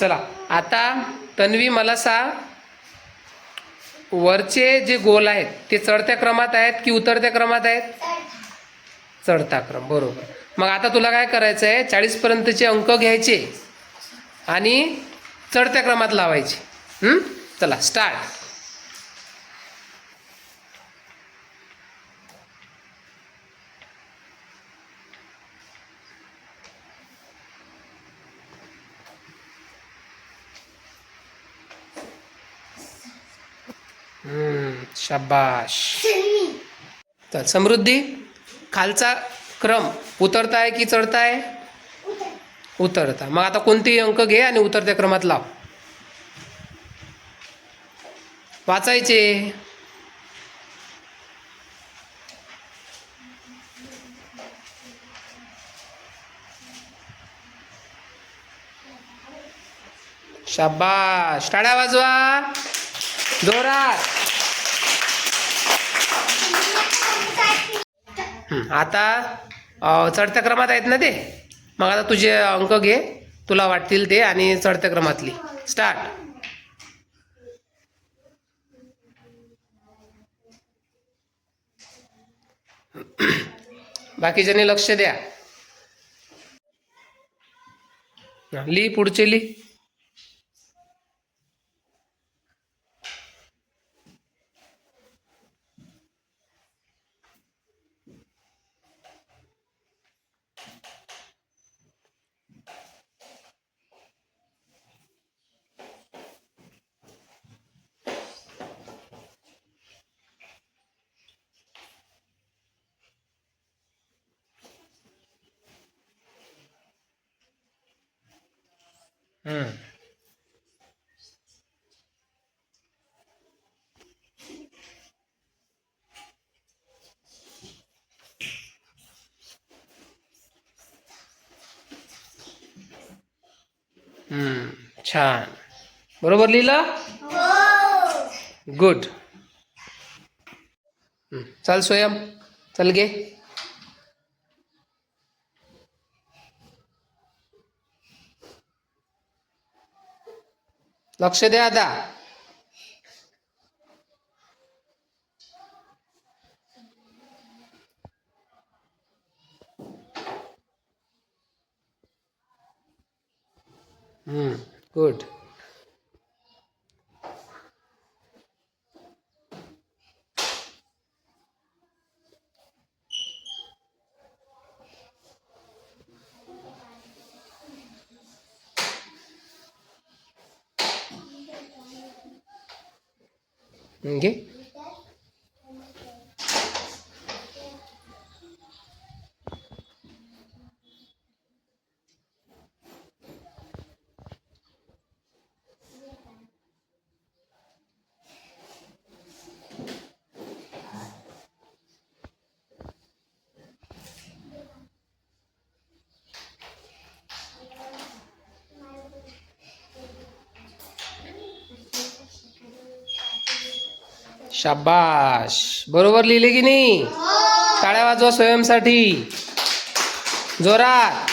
चला आता तन्वी मला सांग, वरचे जे गोल आहेत ते चढत्या क्रमात आहेत की उतरत्या क्रमात आहेत? चढता क्रम, बरोबर. मग आता तुला काय करायचं आहे, 40 पर्यंतचे अंक घ्यायचे आणि चढत्या क्रमात लावायचे. चला स्टार्ट. शाबाश. तर समृद्धी, खालचा क्रम उतरताय की चढताय? उतरता. मग आता कोणतेही अंक घे आणि उतरत्या क्रमात लाव. वाचायचे. शाबाश. टाळ्या वाजवा जोरात. आता चढत्या क्रमात आहेत ना ते. मग आता तुझे अंक घे, तुला वाटतील ते, आणि चढत्या क्रमातली. स्टार्ट. बाकीच्यांनी लक्ष द्या. ली पुढचे ली. छान. बरोबर लिहिलं? गुड. चल स्वयं, चल गे. लक्ष द्या आता. गुड. घे. शाबाश. बरोबर लिहिले की नाही? टाळ्या वाजवा स्वयंसाठी जोरात.